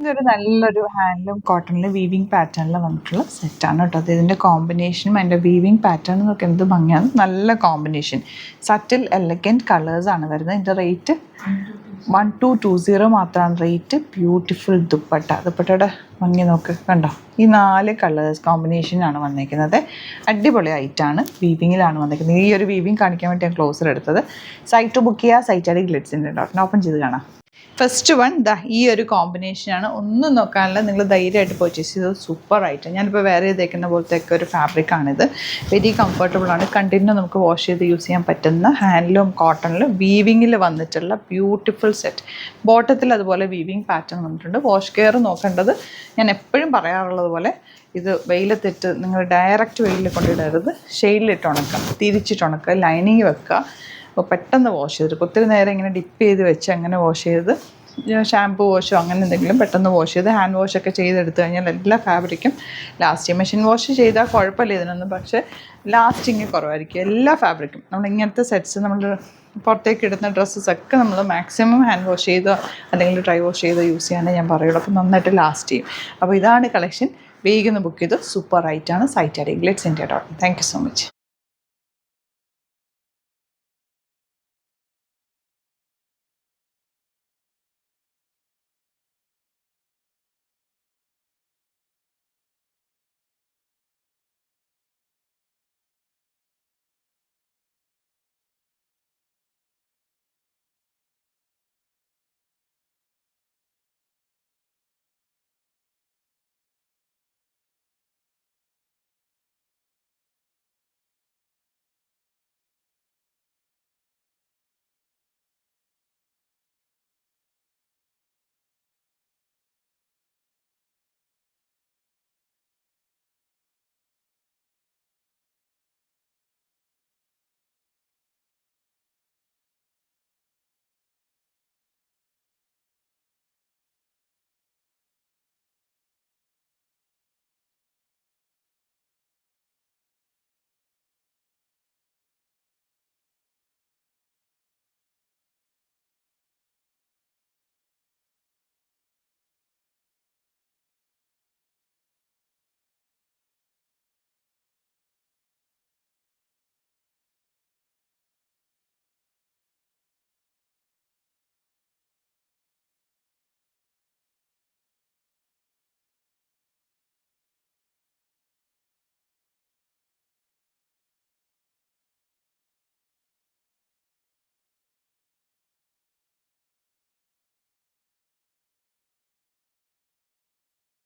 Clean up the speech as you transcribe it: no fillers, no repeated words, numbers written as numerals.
ഇതൊരു നല്ലൊരു ഹാൻഡ്ലൂം കോട്ടണിൽ വീവിങ് പാറ്റേണിൽ വന്നിട്ടുള്ള സെറ്റാണ് കേട്ടോ. അത് ഇതിൻ്റെ കോമ്പിനേഷനും അതിൻ്റെ വീവിങ് പാറ്റേൺ എന്നൊക്കെ എന്ത് ഭംഗിയാണ്. നല്ല കോമ്പിനേഷൻ, സറ്റിൽ എലഗൻറ്റ് കളേഴ്സാണ് വരുന്നത്. ഇതിൻ്റെ റേറ്റ് 1220 മാത്രമാണ് റേറ്റ്. ബ്യൂട്ടിഫുൾ ദുപ്പട്ടയുടെ ഭംഗി നോക്ക്, കണ്ടോ. ഈ 4 കളേഴ്സ് കോമ്പിനേഷനാണ് വന്നിരിക്കുന്നത്. അടിപൊളി ആയിട്ടാണ് വീവിങ്ങിലാണ് വന്നിരിക്കുന്നത്. ഈ ഒരു വീവിങ് കാണിക്കാൻ വേണ്ടി ഞാൻ ക്ലോസർ എടുത്തത്. സൈറ്റ് ബുക്ക് ചെയ്യുക, സൈറ്റ് ഐ ഡി ഗ്ലിറ്റ്സിൻ്റെ ഡോട്ട് ഓപ്പൺ ചെയ്ത് കാണാം. ഫസ്റ്റ് വൺ ഈ ഒരു കോമ്പിനേഷനാണ്. ഒന്നും നോക്കാനില്ല, നിങ്ങൾ ധൈര്യമായിട്ട് പർച്ചേസ് ചെയ്തത്. സൂപ്പറായിട്ട് ഞാനിപ്പോൾ വേറെ ചെയ്തേക്കുന്ന പോലത്തെയൊക്കെ ഒരു ഫാബ്രിക്കാണിത്. വെരി കംഫർട്ടബിളാണ്. കണ്ടിന്യൂ നമുക്ക് വാഷ് ചെയ്ത് യൂസ് ചെയ്യാൻ പറ്റുന്ന ഹാൻഡ്ലൂം കോട്ടണിൽ വീവിങ്ങിൽ വന്നിട്ടുള്ള ബ്യൂട്ടിഫുൾ സെറ്റ്. ബോട്ടത്തിൽ അതുപോലെ വീവിങ് പാറ്റേൺ വന്നിട്ടുണ്ട്. വാഷ് കെയർ നോക്കേണ്ടത് ഞാൻ എപ്പോഴും പറയാറുള്ളത് പോലെ ഇത് വെയിലത്തിട്ട് നിങ്ങൾ ഡയറക്റ്റ് വെയിലിൽ കൊണ്ടിടരുത്. ഷെയ്ഡിലിട്ട് ഉണക്കുക, തിരിച്ചിട്ട് ഉണക്കുക, ലൈനിങ് വെക്കുക. അപ്പോൾ പെട്ടെന്ന് വാഷ് ചെയ്തിട്ട് ഒത്തിരി നേരം ഇങ്ങനെ ഡിപ്പ് ചെയ്ത് വെച്ച് അങ്ങനെ വാഷ് ചെയ്ത് ഷാമ്പു വാഷോ അങ്ങനെ എന്തെങ്കിലും പെട്ടെന്ന് വാഷ് ചെയ്ത് ഹാൻഡ് വാഷൊക്കെ ചെയ്തെടുത്തു കഴിഞ്ഞാൽ എല്ലാ ഫാബ്രിക്കും ലാസ്റ്റ്. മെഷീൻ വാഷ് ചെയ്താൽ കുഴപ്പമില്ല ഇതിനൊന്നും, പക്ഷേ ലാസ്റ്റിങ് കുറവായിരിക്കും എല്ലാ ഫാബ്രിക്കും. നമ്മൾ ഇങ്ങനത്തെ സെറ്റ്സ് നമ്മൾ പുറത്തേക്ക് ഇടുന്ന ഡ്രസ്സസൊക്കെ നമ്മൾ മാക്സിമം ഹാൻഡ് വാഷ് ചെയ്തോ അല്ലെങ്കിൽ ഡ്രൈ വാഷ് ചെയ്തോ യൂസ് ചെയ്യാനേ ഞാൻ പറയുള്ളൂ. അപ്പോൾ നന്നായിട്ട് ലാസ്റ്റ് ചെയ്യും. അപ്പോൾ ഇതാണ് കളക്ഷൻ. വേഗം ബുക്ക് ചെയ്ത് സൂപ്പർ ആയിട്ടാണ്. Site I D Glitz India. Thank you so much.